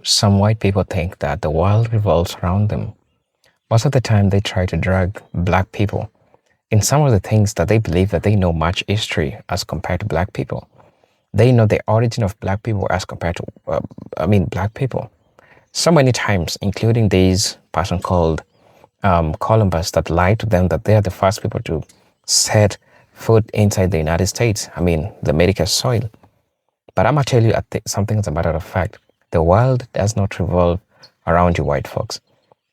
Some white people think that the world revolves around them. Most of the time, they try to drag black people in some of the things that they believe that they know much history as compared to black people. They know the origin of black people as compared to, black people. So many times, including this person called Columbus that lied to them that they are the first people to set foot inside the United States, the American soil. But I'm going to tell you something as a matter of fact. The world does not revolve around you white folks.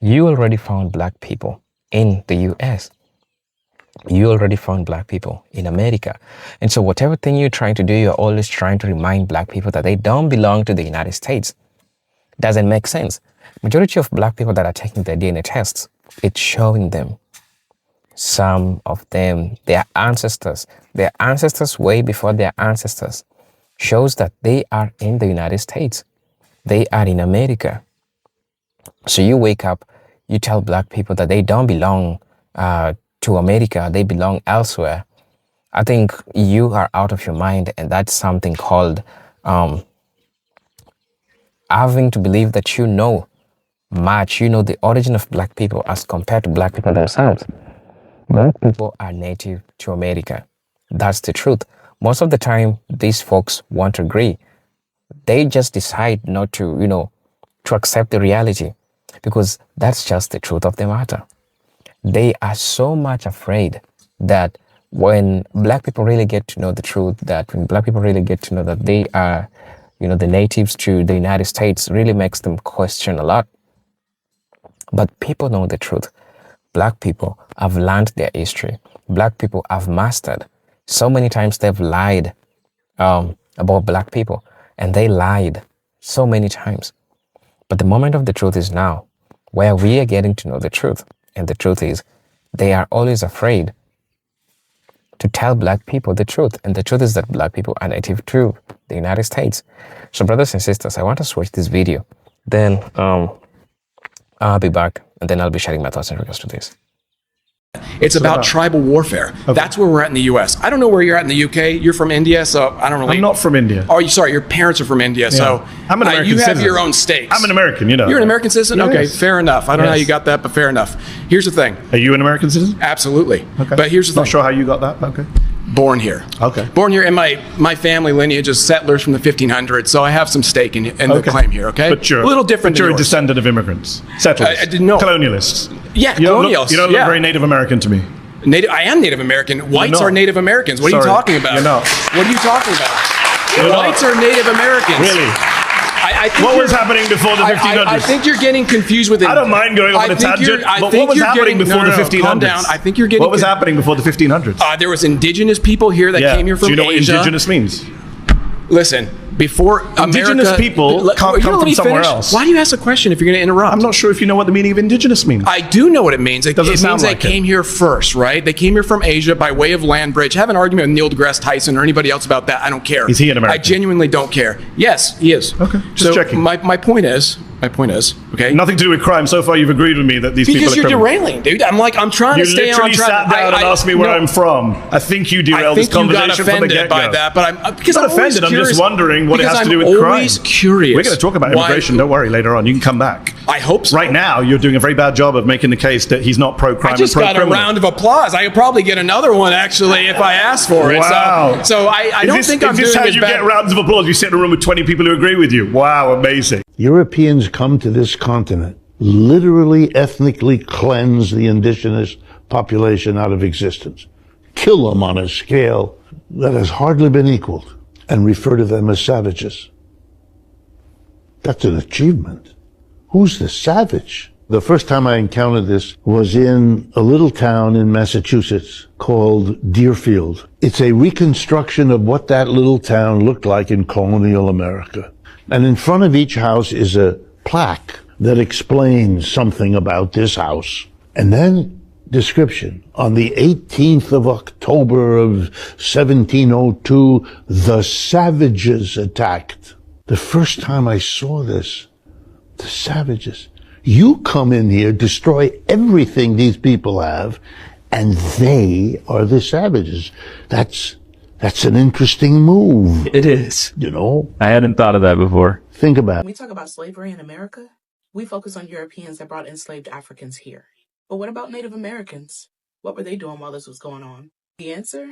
You already found black people in the US. You already found black people in America. And so whatever thing you're trying to do, you're always trying to remind black people that they don't belong to the United States. Doesn't make sense. Majority of black people that are taking their DNA tests, it's showing them. Some of them, their ancestors way before their ancestors, shows that they are in the United States. They are in America. So you wake up, you tell black people that they don't belong to America, they belong elsewhere. I think you are out of your mind, and that's something called having to believe that you know the origin of black people as compared to black people themselves. Black people are native to America. That's the truth. Most of the time, these folks won't agree. They just decide not to, to accept the reality, because that's just the truth of the matter. They are so much afraid that when black people really get to know the truth, that when black people really get to know that they are, the natives to the United States, really makes them question a lot. But people know the truth. Black people have learned their history. Black people have mastered. So many times they've lied about black people, and they lied so many times. But the moment of the truth is now, where we are getting to know the truth. And the truth is, they are always afraid to tell black people the truth. And the truth is that black people are native to the United States. So brothers and sisters, I want to watch this video. Then I'll be back, and then I'll be sharing my thoughts in regards to this. It's about tribal warfare. Okay. That's where we're at in the U.S. I don't know where you're at in the U.K. You're from India, so I don't really... I'm not from India. Oh, sorry, your parents are from India, so... I'm an American you have citizen. Your own states. I'm an American, You're an American citizen? Yes. Okay, fair enough. I don't know how you got that, but fair enough. Here's the thing. Are you an American citizen? Absolutely. Okay. But here's the thing. Not sure how you got that, okay. Born here. Okay. Born here, and my family lineage is settlers from the 1500s, so I have some stake in the claim here, okay? But you're a little different. But you're than a descendant of immigrants. Settlers. I didn't know. Colonialists. Yeah, colonials. You don't look very Native American to me. I am Native American. Whites are Native Americans. What are you talking about? You're not. What are you talking about? Whites are Native Americans. Really? I think what was happening before the 1500s? I think you're getting confused with it. I don't mind going on a tangent, but what was happening before the 1500s? Calm down. I think you're getting... What was happening before the 1500s? There was indigenous people here that came here from Asia. Do you know what indigenous means? Listen, before indigenous America, people can't come from somewhere else. Why do you ask a question if you're going to interrupt? I'm not sure if you know what the meaning of indigenous means. I do know what it means. It means like they came here first, right? They came here from Asia by way of land bridge. Have an argument with Neil deGrasse Tyson or anybody else about that. I don't care. Is he an American? I genuinely don't care. Yes, he is. Okay, just checking. My point is, okay? Nothing to do with crime. So far, you've agreed with me that these people are criminals. Because you're derailing, dude. I'm trying to stay on track. You literally sat down and asked me where I'm from. I think you derailed this conversation from the get-go. I think you got offended by that, but because I'm offended. I'm just wondering what it has to do with crime. I'm always curious. We're going to talk about immigration. Don't worry. Later on, you can come back. I hope so. Right now, you're doing a very bad job of making the case that he's not pro-crime and pro-criminal. I just got a round of applause. I could probably get another one actually if I asked for it. Wow. So I don't think I'm doing as bad. Is this how you get rounds of applause? You sit in a room with 20 people who agree with you. Wow, amazing. Europeans come to this continent, literally ethnically cleanse the indigenous population out of existence, kill them on a scale that has hardly been equaled, and refer to them as savages. That's an achievement. Who's the savage? The first time I encountered this was in a little town in Massachusetts called Deerfield. It's a reconstruction of what that little town looked like in colonial America. And in front of each house is a plaque that explains something about this house. And then description. On the 18th of October of 1702, the savages attacked. The first time I saw this, the savages. You come in here, destroy everything these people have, and they are the savages. That's an interesting move. It is. You know? I hadn't thought of that before. Think about When we talk about slavery in America, we focus on Europeans that brought enslaved Africans here. But what about Native Americans? What were they doing while this was going on? The answer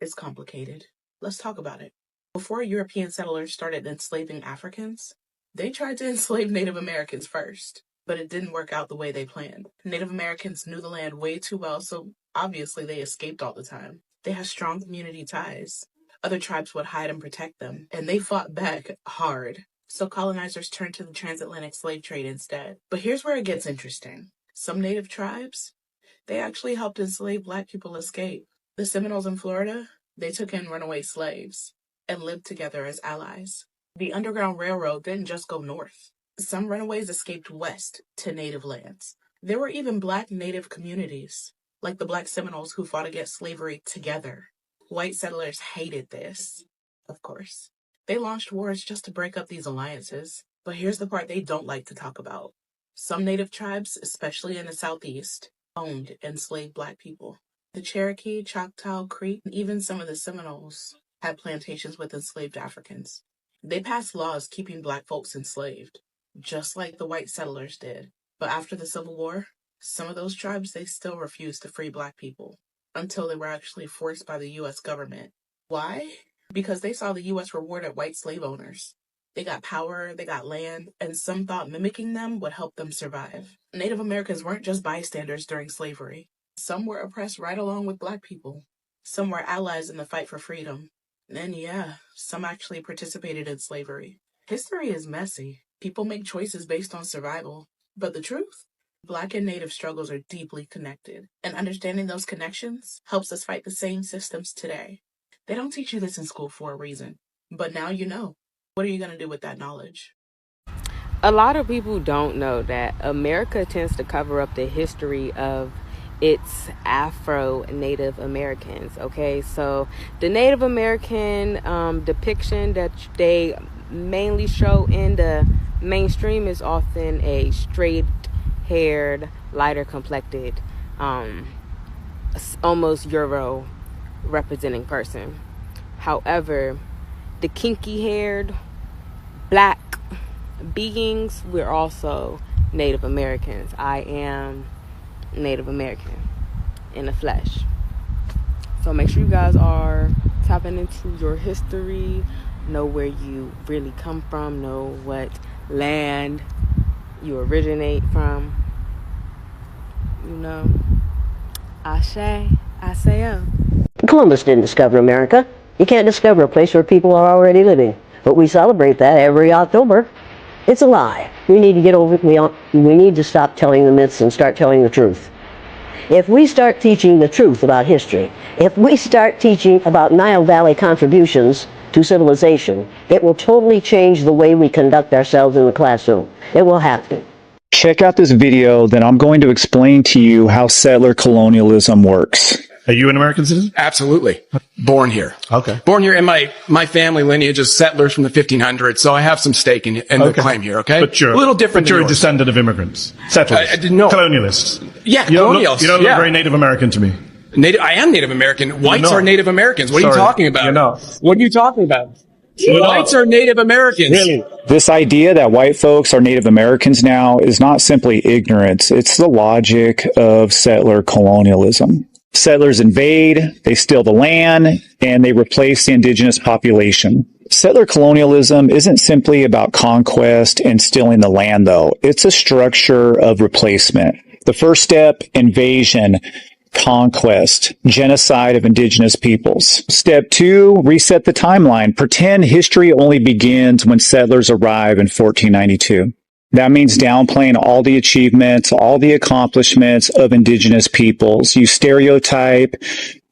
is complicated. Let's talk about it. Before European settlers started enslaving Africans, they tried to enslave Native Americans first, but it didn't work out the way they planned. Native Americans knew the land way too well, so obviously they escaped all the time. They had strong community ties. Other tribes would hide and protect them, and they fought back hard. So colonizers turned to the transatlantic slave trade instead. But here's where it gets interesting. Some native tribes, they actually helped enslaved Black people escape. The Seminoles in Florida, they took in runaway slaves and lived together as allies. The Underground Railroad didn't just go north. Some runaways escaped west to native lands. There were even Black native communities, like the Black Seminoles who fought against slavery together. White settlers hated this, of course. They launched wars just to break up these alliances. But here's the part they don't like to talk about. Some native tribes, especially in the Southeast, owned enslaved Black people. The Cherokee, Choctaw, Creek, and even some of the Seminoles had plantations with enslaved Africans. They passed laws keeping Black folks enslaved, just like the white settlers did. But after the Civil War, some of those tribes, they still refused to free Black people until they were actually forced by the U.S. government. Why? Because they saw the U.S. rewarded white slave owners. They got power, they got land, and some thought mimicking them would help them survive. Native Americans weren't just bystanders during slavery. Some were oppressed right along with Black people. Some were allies in the fight for freedom. And yeah, some actually participated in slavery. History is messy. People make choices based on survival. But the truth? Black and Native struggles are deeply connected. And understanding those connections helps us fight the same systems today. They don't teach you this in school for a reason. But now you know. What are you going to do with that knowledge? A lot of people don't know that America tends to cover up the history of its Afro-Native Americans. Okay, so the Native American depiction that they mainly show in the mainstream is often a straight-haired, lighter complected, almost Euro representing person. However, the kinky-haired Black beings, we're also Native Americans. I am Native American in the flesh. So make sure you guys are tapping into your history, know where you really come from, know what land you originate from. You know, Aseo. Columbus didn't discover America. You can't discover a place where people are already living. But we celebrate that every October. It's a lie. We need to get over it. We need to stop telling the myths and start telling the truth. If we start teaching the truth about history, if we start teaching about Nile Valley contributions to civilization, it will totally change the way we conduct ourselves in the classroom. It will happen. Check out this video, then I'm going to explain to you how settler colonialism works. Are you an American citizen? Absolutely. Born here. Okay. Born here, and my family lineage is settlers from the 1500s, so I have some stake in the claim here, okay? But you're a little different. But you're than a yours. descendant of immigrants. Settlers. No. Colonialists. Yeah, colonials. You don't look yeah. very Native American to me. I am Native American. Whites are Native Americans. What are you talking about? You're not. What are you talking about? Whites are Native Americans. Really? This idea that white folks are Native Americans now is not simply ignorance. It's the logic of settler colonialism. Settlers invade, they steal the land, and they replace the indigenous population. Settler colonialism isn't simply about conquest and stealing the land, though. It's a structure of replacement. The first step, invasion, conquest, genocide of indigenous peoples. Step 2, reset the timeline. Pretend history only begins when settlers arrive in 1492. That means downplaying all the achievements, all the accomplishments of indigenous peoples. You stereotype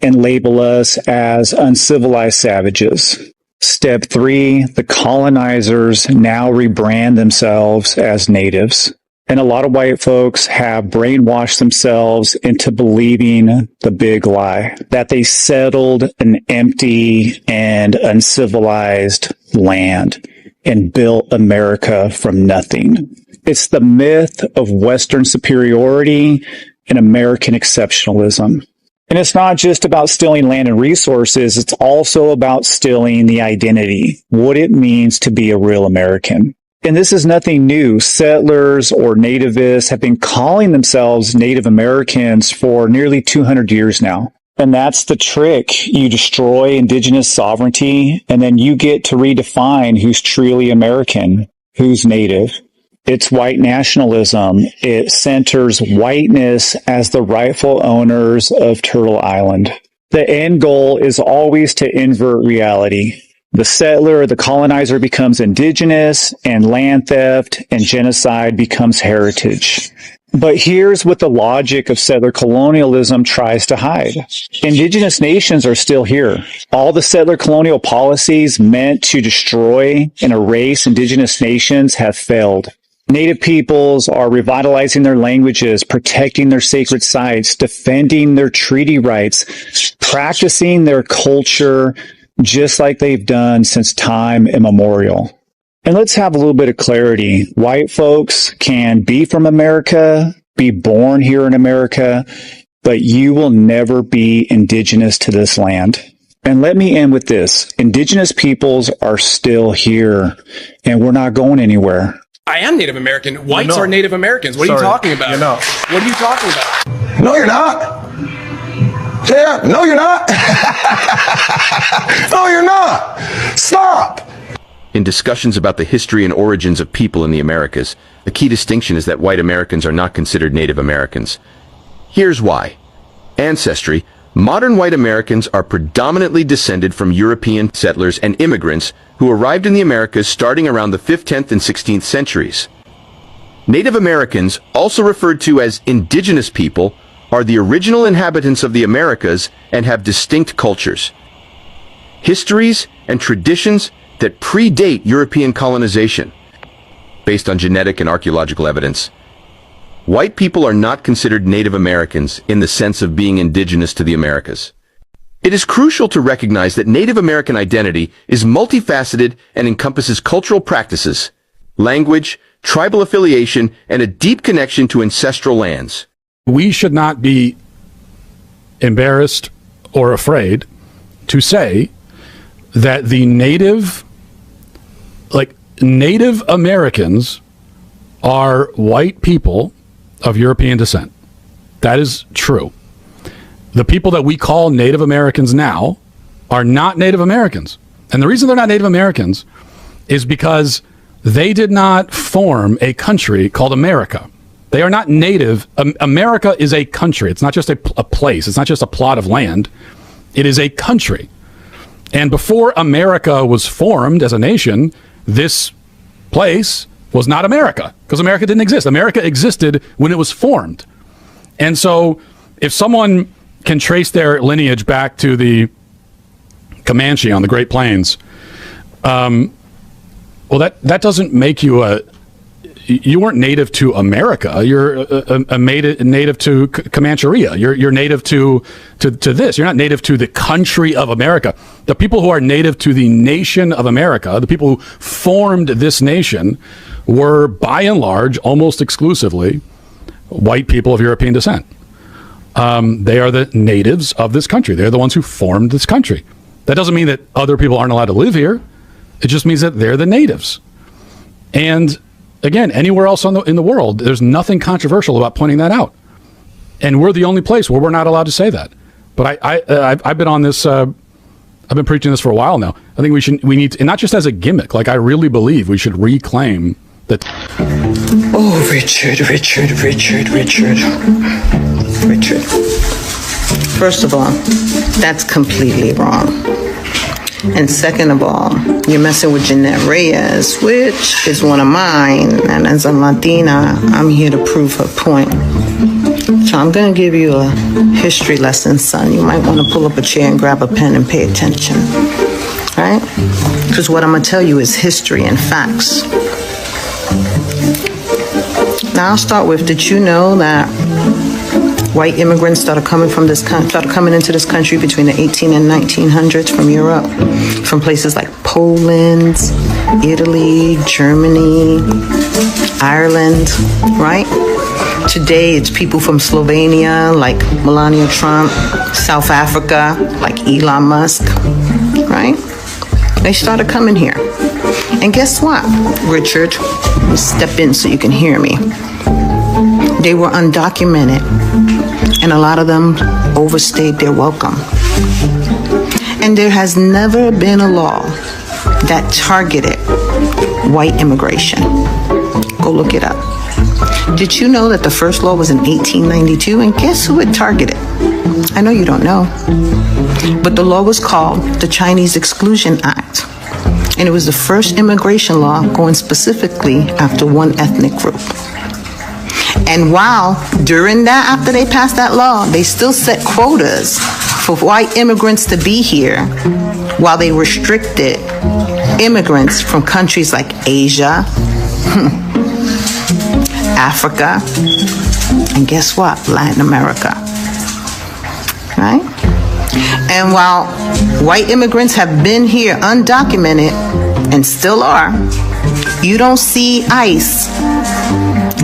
and label us as uncivilized savages. Step 3, the colonizers now rebrand themselves as natives. And a lot of white folks have brainwashed themselves into believing the big lie, that they settled an empty and uncivilized land and built America from nothing. It's the myth of Western superiority and American exceptionalism. And it's not just about stealing land and resources. It's also about stealing the identity, what it means to be a real American. And this is nothing new. Settlers or nativists have been calling themselves Native Americans for nearly 200 years now. And that's the trick. You destroy indigenous sovereignty, and then you get to redefine who's truly American, who's Native. It's white nationalism. It centers whiteness as the rightful owners of Turtle Island. The end goal is always to invert reality. The settler, the colonizer becomes indigenous, and land theft and genocide becomes heritage. But here's what the logic of settler colonialism tries to hide. Indigenous nations are still here. All the settler colonial policies meant to destroy and erase indigenous nations have failed. Native peoples are revitalizing their languages, protecting their sacred sites, defending their treaty rights, practicing their culture just like they've done since time immemorial. And let's have a little bit of clarity. White folks can be from America, be born here in America, but you will never be indigenous to this land. And let me end with this. Indigenous peoples are still here, and we're not going anywhere. I am Native American. Whites are Native Americans. What are you talking about? You're not. What are you talking about? No, you're not. Yeah, no, you're not. No, you're not. Stop. In discussions about the history and origins of people in the Americas, the key distinction is that white Americans are not considered Native Americans. Here's why. Ancestry. Modern white Americans are predominantly descended from European settlers and immigrants who arrived in the Americas starting around the 5th, 10th, and 16th centuries. Native Americans, also referred to as indigenous people, are the original inhabitants of the Americas and have distinct cultures, histories, and traditions that predate European colonization. Based on genetic and archaeological evidence, white people are not considered Native Americans in the sense of being indigenous to the Americas. It is crucial to recognize that Native American identity is multifaceted and encompasses cultural practices, language, tribal affiliation, and a deep connection to ancestral lands. We should not be embarrassed or afraid to say that the Native Americans are white people of European descent. That is true. The people that we call Native Americans now are not Native Americans. And the reason they're not Native Americans is because they did not form a country called America. They are not native. America is a country. It's not just a place. It's not just a plot of land. It is a country. And before America was formed as a nation, this place was not America, because America didn't exist. America existed when it was formed. And so if someone can trace their lineage back to the Comanche on the Great Plains, well, that doesn't make you you weren't native to America. You're native to Comancheria. You're native to this. You're not native to the country of America. The people who are native to the nation of America, the people who formed this nation, were by and large, almost exclusively, white people of European descent. They are the natives of this country. They're the ones who formed this country. That doesn't mean that other people aren't allowed to live here. It just means that they're the natives. And again, anywhere else in the world, there's nothing controversial about pointing that out. And we're the only place where we're not allowed to say that. But I've been on this, I've been preaching this for a while now. I think we need to, and not just as a gimmick, like I really believe we should reclaim that. Oh, Richard. First of all, that's completely wrong. And second of all, you're messing with Jeanette Reyes, which is one of mine. And as a Latina, I'm here to prove her point. So I'm going to give you a history lesson, son. You might want to pull up a chair and grab a pen and pay attention. All right? Because what I'm going to tell you is history and facts. Now I'll start with, did you know that white immigrants started coming into this country between the 18 and 1900s from Europe, from places like Poland, Italy, Germany, Ireland, right? Today, it's people from Slovenia, like Melania Trump, South Africa, like Elon Musk, right? They started coming here. And guess what, Richard? Let me step in so you can hear me. They were undocumented, and a lot of them overstayed their welcome. And there has never been a law that targeted white immigration. Go look it up. Did you know that the first law was in 1892? And guess who it targeted? I know you don't know. But the law was called the Chinese Exclusion Act. And it was the first immigration law going specifically after one ethnic group. And while during that, after they passed that law, they still set quotas for white immigrants to be here while they restricted immigrants from countries like Asia, Africa, and guess what? Latin America, right? And while white immigrants have been here undocumented and still are, you don't see ICE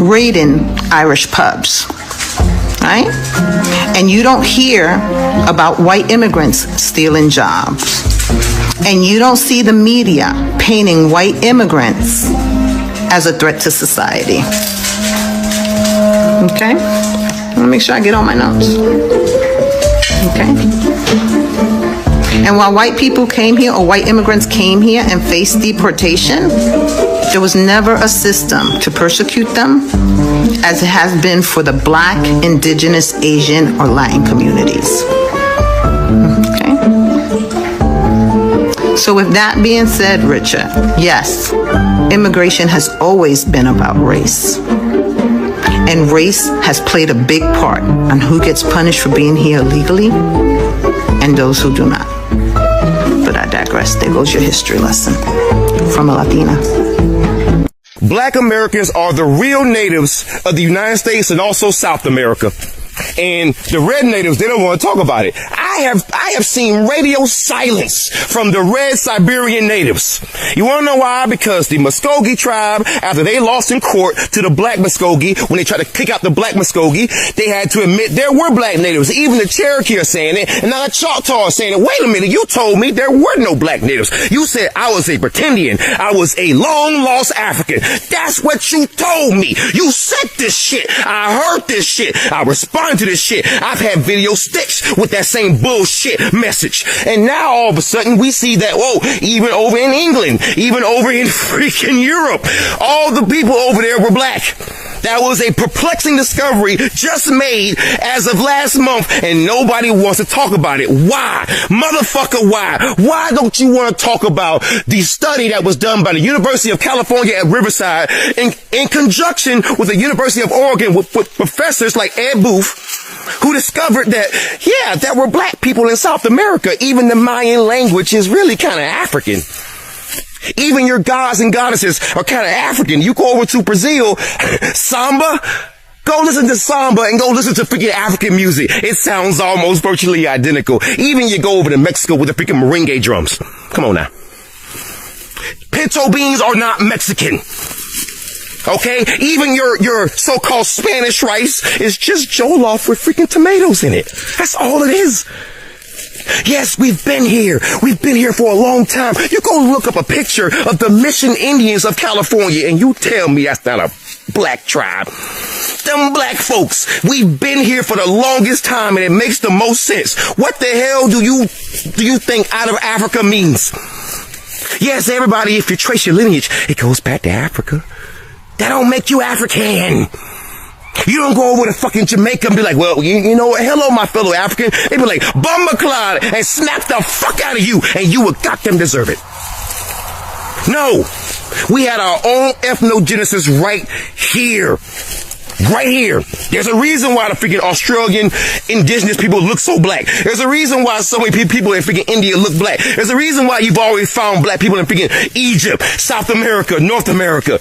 raiding Irish pubs, right? And you don't hear about white immigrants stealing jobs. And you don't see the media painting white immigrants as a threat to society. Okay? Let me make sure I get all my notes. Okay? And while white people came here, or white immigrants came here and faced deportation, there was never a system to persecute them as it has been for the Black, indigenous, Asian, or Latin communities. Okay? So with that being said, Richard, yes, immigration has always been about race. And race has played a big part on who gets punished for being here illegally and those who do not. But I digress. There goes your history lesson from a Latina. Black Americans are the real natives of the United States and also South America. And the red natives, they don't want to talk about it. I have seen radio silence from the red Siberian natives. You want to know why? Because the Muskogee tribe, after they lost in court to the black Muskogee, when they tried to kick out the black Muskogee, they had to admit there were black natives. Even the Cherokee are saying it, and now the Choctaw are saying it. Wait a minute, you told me there were no black natives. You said I was a pretendian. I was a long-lost African. That's what you told me. You said this shit. I heard this shit. I responded to this shit. I've had video sticks with that same bullshit message. And now all of a sudden we see that, whoa, even over in England, even over in freaking Europe, all the people over there were black. That was a perplexing discovery just made as of last month, and nobody wants to talk about it. Why? Motherfucker, why? Why don't you want to talk about the study that was done by the University of California at Riverside in conjunction with the University of Oregon with professors like Ed Booth, who discovered that, yeah, there were black people in South America. Even the Mayan language is really kind of African. Even your gods and goddesses are kind of African. You go over to Brazil, samba, go listen to samba and go listen to freaking African music. It sounds almost virtually identical. Even you go over to Mexico with the freaking merengue drums. Come on now. Pinto beans are not Mexican. Okay? Even your so-called Spanish rice is just jollof with freaking tomatoes in it. That's all it is. Yes, we've been here. We've been here for a long time. You go look up a picture of the Mission Indians of California and you tell me that's not a black tribe. Them black folks, we've been here for the longest time and it makes the most sense. What the hell do you think out of Africa means? Yes, everybody, if you trace your lineage, it goes back to Africa. That don't make you African. You don't go over to fucking Jamaica and be like, well, you know what? Hello, my fellow African. They be like, Bumba and smack the fuck out of you, and you would goddamn deserve it. No. We had our own ethnogenesis right here. Right here. There's a reason why the freaking Australian indigenous people look so black. There's a reason why so many people in freaking India look black. There's a reason why you've always found black people in freaking Egypt, South America, North America.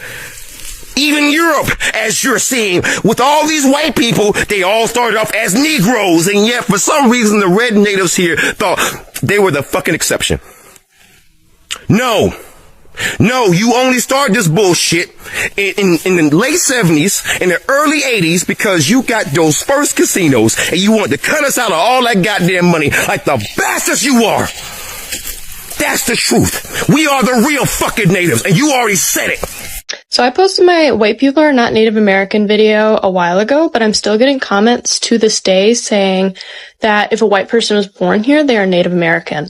Even Europe, as you're seeing, with all these white people, they all started off as Negroes, and yet for some reason the red natives here thought they were the fucking exception. No, No, you only started this bullshit in the late 70s and the early 80s because you got those first casinos and you want to cut us out of all that goddamn money like the bastards you are. That's the truth. We are the real fucking natives, and you already said it. So I posted my white people are not Native American video a while ago, but I'm still getting comments to this day saying that if a white person was born here, they are Native American.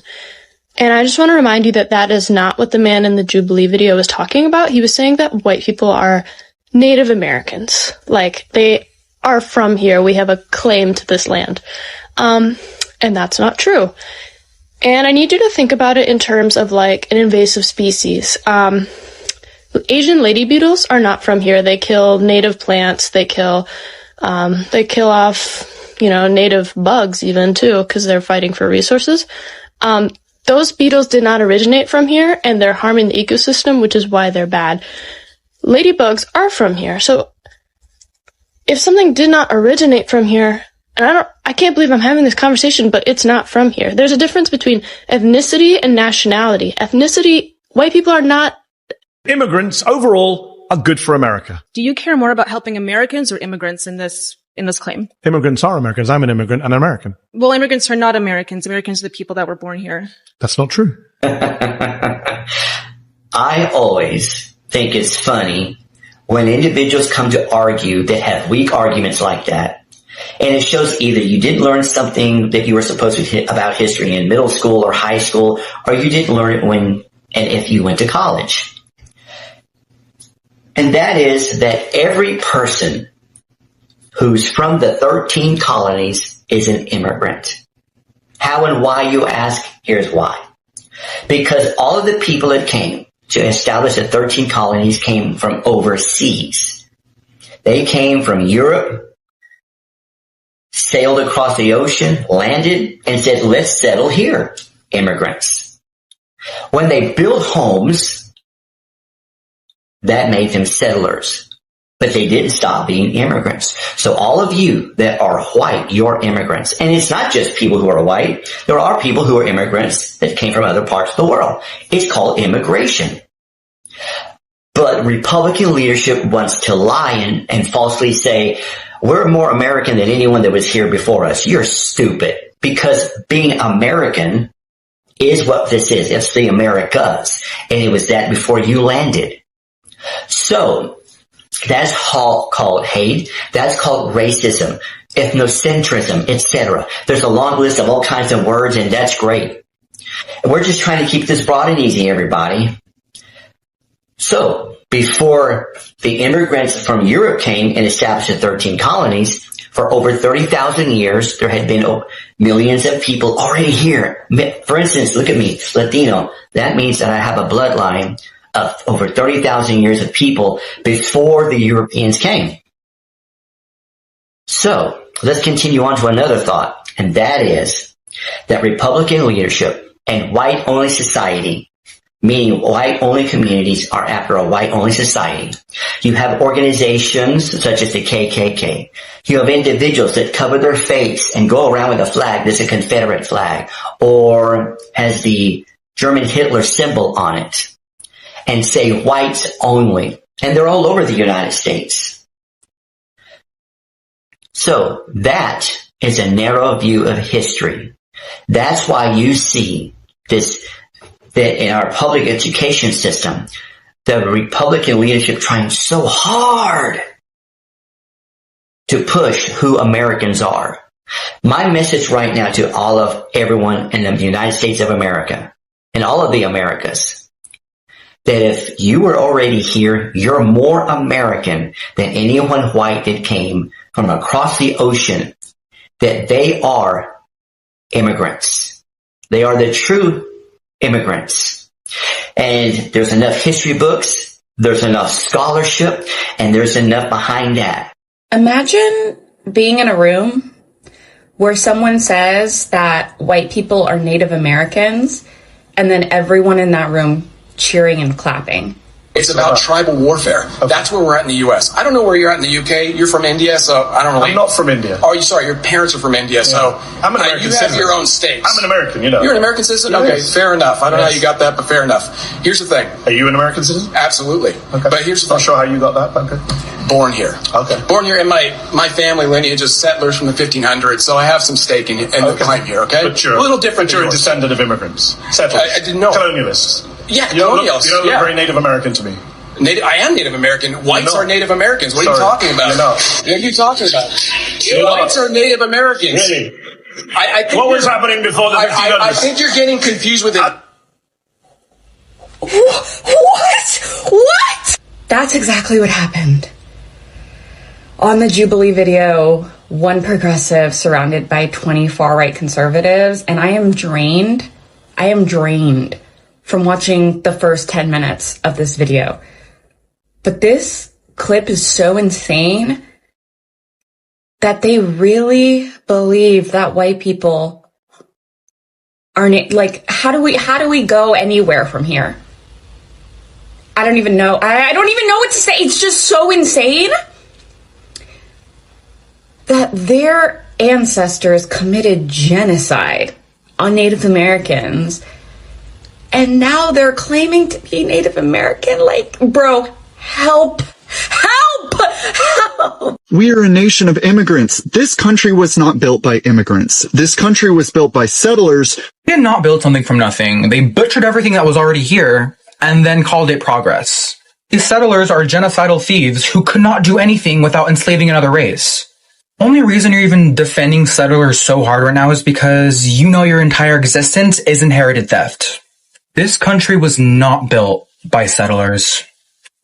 And I just want to remind you that that is not what the man in the Jubilee video was talking about. He was saying that white people are Native Americans. Like, they are from here. We have a claim to this land. And that's not true. And I need you to think about it in terms of like an invasive species. Asian lady beetles are not from here. They kill native plants. They kill off, native bugs even too, because they're fighting for resources. Those beetles did not originate from here, and they're harming the ecosystem, which is why they're bad. Ladybugs are from here. So if something did not originate from here, and I can't believe I'm having this conversation, but it's not from here. There's a difference between ethnicity and nationality. Ethnicity, white people are not. Immigrants overall are good for America. Do you care more about helping Americans or immigrants in this claim? Immigrants are Americans. I'm an immigrant and an American. Well, immigrants are not Americans. Americans are the people that were born here. That's not true. I always think it's funny when individuals come to argue that have weak arguments like that. And it shows either you didn't learn something that you were supposed to about history in middle school or high school, or you didn't learn it if you went to college. And that is that every person who's from the 13 colonies is an immigrant. How and why, you ask? Here's why. Because all of the people that came to establish the 13 colonies came from overseas. They came from Europe, sailed across the ocean, landed, and said, let's settle here, immigrants. When they built homes, that made them settlers. But they didn't stop being immigrants. So all of you that are white, you're immigrants. And it's not just people who are white. There are people who are immigrants that came from other parts of the world. It's called immigration. But Republican leadership wants to lie and falsely say, we're more American than anyone that was here before us. You're stupid. Because being American is what this is. It's the Americas. And it was that before you landed. So that's called hate. That's called racism, ethnocentrism, etc. There's a long list of all kinds of words, and that's great. And we're just trying to keep this broad and easy, everybody. So before the immigrants from Europe came and established the 13 colonies, for over 30,000 years, there had been millions of people already here. For instance, look at me, Latino. That means that I have a bloodline of over 30,000 years of people before the Europeans came. So let's continue on to another thought, and that is that Republican leadership and white-only society, meaning white-only communities, are after a white-only society. You have organizations such as the KKK. You have individuals that cover their face and go around with a flag that's a Confederate flag or has the German Hitler symbol on it and say whites only. And they're all over the United States. So that is a narrow view of history. That's why you see this, that in our public education system, the Republican leadership trying so hard to push who Americans are. My message right now to everyone in the United States of America and all of the Americas, that if you were already here, you're more American than anyone white that came from across the ocean, that they are immigrants. They are the true immigrants. And there's enough history books, there's enough scholarship, and there's enough behind that. Imagine being in a room where someone says that white people are Native Americans, and then everyone in that room cheering and clapping. It's about tribal warfare. That's where we're at in the U.S. I don't know where you're at in the UK. You're from India, so I don't know. I'm not from India. Oh, sorry, your parents are from India, so I'm an American you citizen. have your own states. I'm an American, you know. You're an American citizen? Yes. Okay, fair enough. I don't know how Yes. you got that, but fair enough. Here's the thing. Are you an American citizen? Absolutely. Okay. But here's the thing. Not sure how you got that, but okay. Born here. Okay. Born here, and my family lineage is settlers from the 1500s, so I have some stake in the claim here, okay? But you're a little different. But you're a descendant of immigrants. Settlers. I didn't know. Colonialists. Yeah, You don't colonials. look very Native American to me. I am Native American. Whites are Native Americans. What are you Sorry. talking about? You're not. What are you talking about? Whites are Native Americans. Really? I think What was happening before the 1500s? I think you're getting confused with it. What? That's exactly what happened. On the Jubilee video, one progressive surrounded by 20 far-right conservatives, and I am drained from watching the first 10 minutes of this video. But this clip is so insane that they really believe that white people are like, how do we go anywhere from here? I don't even know. I don't even know what to say. It's just so insane that their ancestors committed genocide on Native Americans, and now they're claiming to be Native American. Like, bro, help. We are a nation of immigrants. This country was not built by immigrants. This country was built by settlers. They did not build something from nothing. They butchered everything that was already here and then called it progress. These settlers are genocidal thieves who could not do anything without enslaving another race. Only reason you're even defending settlers so hard right now is because you know your entire existence is inherited theft. This country was not built by settlers.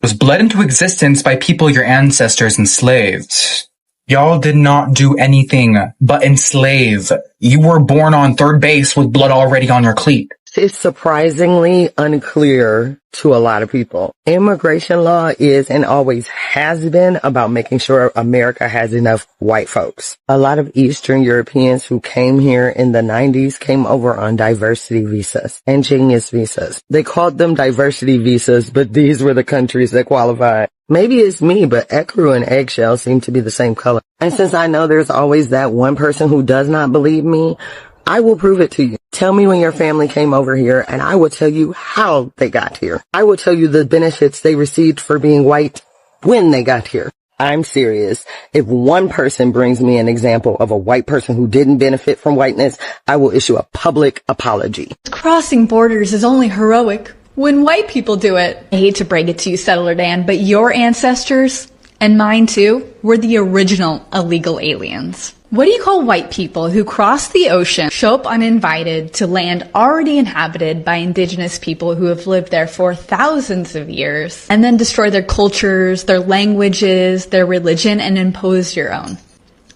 It was bled into existence by people your ancestors enslaved. Y'all did not do anything but enslave. You were born on third base with blood already on your cleat. It's surprisingly unclear to a lot of people. Immigration law is and always has been about making sure America has enough white folks. A lot of Eastern Europeans who came here in the 90s came over on diversity visas and genius visas. They called them diversity visas, but these were the countries that qualified. Maybe it's me, but ecru and eggshell seem to be the same color. And since I know there's always that one person who does not believe me, I will prove it to you. Tell me when your family came over here, and I will tell you how they got here. I will tell you the benefits they received for being white when they got here. I'm serious. If one person brings me an example of a white person who didn't benefit from whiteness, I will issue a public apology. Crossing borders is only heroic when white people do it. I hate to break it to you, Settler Dan, but your ancestors, and mine too, were the original illegal aliens. What do you call white people who cross the ocean, show up uninvited to land already inhabited by indigenous people who have lived there for thousands of years, and then destroy their cultures, their languages, their religion, and impose your own?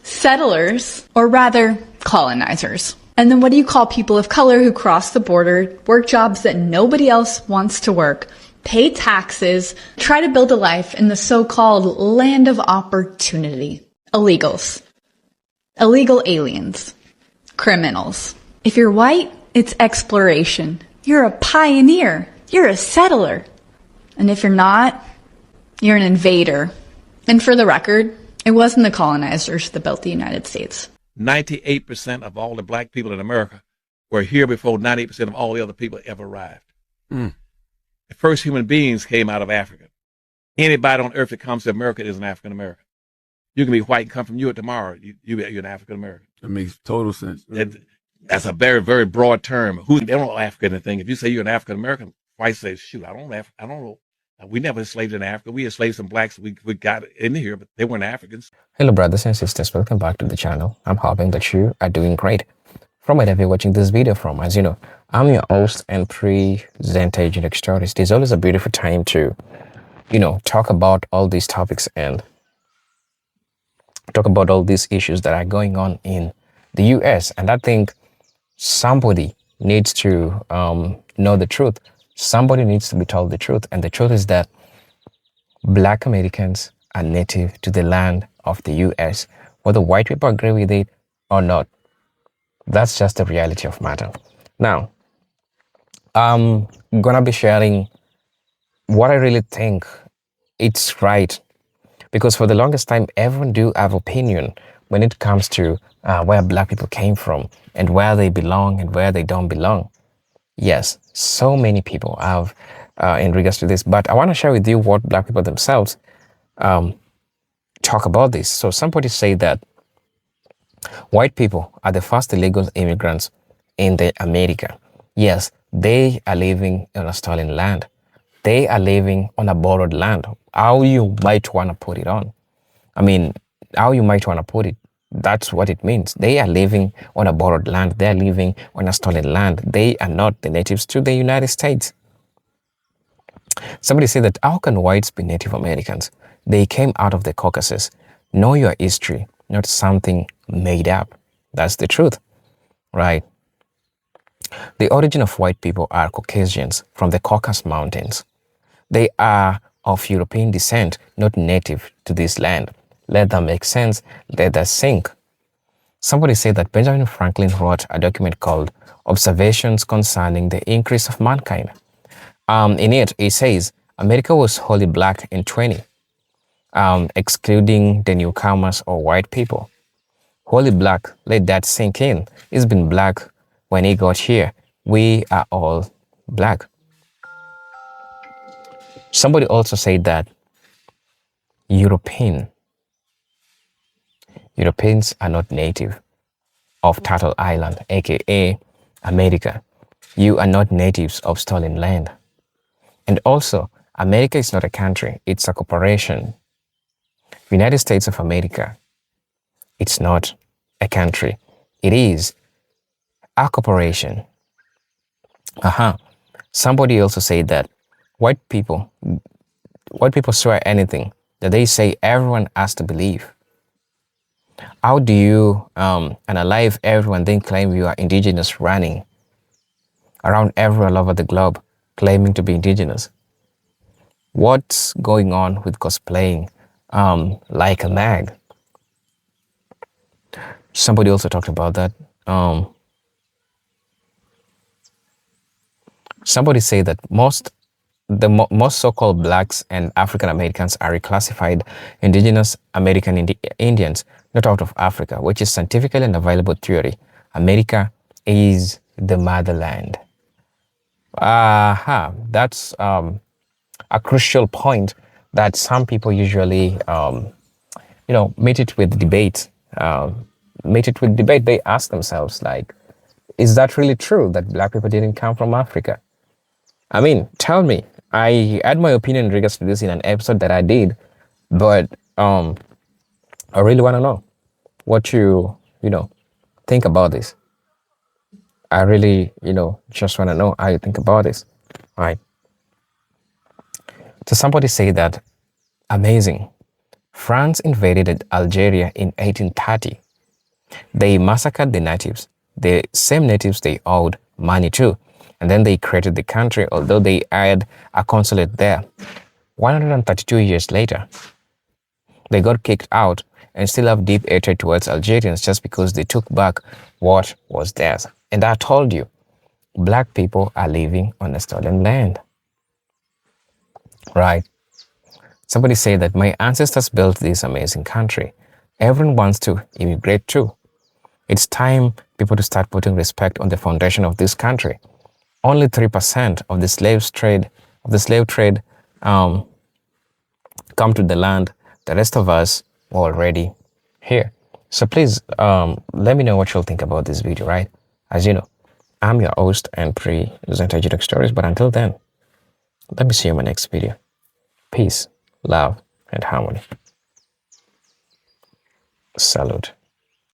Settlers, or rather, colonizers. And then what do you call people of color who cross the border, work jobs that nobody else wants to work, pay taxes, try to build a life in the so-called land of opportunity? Illegals. Illegal aliens. Criminals. If you're white, it's exploration. You're a pioneer. You're a settler. And if you're not, you're an invader. And for the record, it wasn't the colonizers that built the United States. 98% of all the black people in America were here before 98% of all the other people ever arrived. The first human beings came out of Africa. Anybody on earth that comes to America is an African American. You can be white and come from Europe tomorrow. You're an African American. That makes total sense. That's a very, very broad term. They don't know African anything. If you say you're an African American, whites say, shoot, I don't know. We never enslaved in Africa. We enslaved some blacks. We got in here, but they weren't Africans. Hello, brothers and sisters. Welcome back to the channel. I'm hoping that you are doing great. From wherever you're watching this video from, as you know, I'm your host and presenter, Unique Stories. There's always a beautiful time to, talk about all these topics and talk about all these issues that are going on in the US. And I think somebody needs to know the truth. Somebody needs to be told the truth. And the truth is that Black Americans are native to the land of the US. Whether white people agree with it or not, that's just the reality of matter. Now, I'm gonna be sharing what I really think, it's right. Because for the longest time, everyone do have opinion when it comes to where black people came from and where they belong and where they don't belong. Yes, so many people have in regards to this, but I want to share with you what black people themselves talk about this. So somebody say that white people are the first illegal immigrants in the America. Yes, they are living on a stolen land. They are living on a borrowed land. How you might want to put it on. I mean, how you might want to put it. That's what it means. They are living on a borrowed land. They are living on a stolen land. They are not the natives to the United States. Somebody said that how can whites be Native Americans? They came out of the Caucasus. Know your history, not something made up. That's the truth, right? The origin of white people are Caucasians from the Caucasus Mountains. They are of European descent, not native to this land. Let that make sense. Let that sink. Somebody said that Benjamin Franklin wrote a document called Observations Concerning the Increase of Mankind. In it says America was wholly black in 20, excluding the newcomers or white people. Wholly black, let that sink in. It's been black when he got here. We are all black. Somebody also said that Europeans are not native of Turtle Island, aka America. You are not natives of stolen land. And also, America is not a country, it's a corporation. United States of America, it's not a country, it is a corporation. Somebody also said that white people swear anything that they say everyone has to believe. How do you analyze everyone then claim you are indigenous running around all over the globe claiming to be indigenous? What's going on with cosplaying like a mag? Somebody also talked about that. Somebody said that most so-called blacks and African Americans are reclassified indigenous American Indians, not out of Africa, which is scientifically and available theory. America is the motherland. That's a crucial point that some people usually, meet it with debate. They ask themselves, like, is that really true that black people didn't come from Africa? I mean, tell me. I had my opinion in regards to this in an episode that I did, but I really want to know what you think about this. I really, just want to know how you think about this. All right. So somebody say that, amazing. France invaded Algeria in 1830. They massacred the natives, the same natives they owed money to, and then they created the country, although they had a consulate there. 132 years later, they got kicked out and still have deep hatred towards Algerians just because they took back what was theirs. And I told you, black people are living on a stolen land. Right? Somebody said that my ancestors built this amazing country. Everyone wants to immigrate too. It's time people to start putting respect on the foundation of this country. Only 3% of the slave trade come to the land. The rest of us are already here. So please let me know what you'll think about this video, right? As you know, I'm your host and presenter Judok Stories, but until then, let me see you in my next video. Peace, love, and harmony. Salute.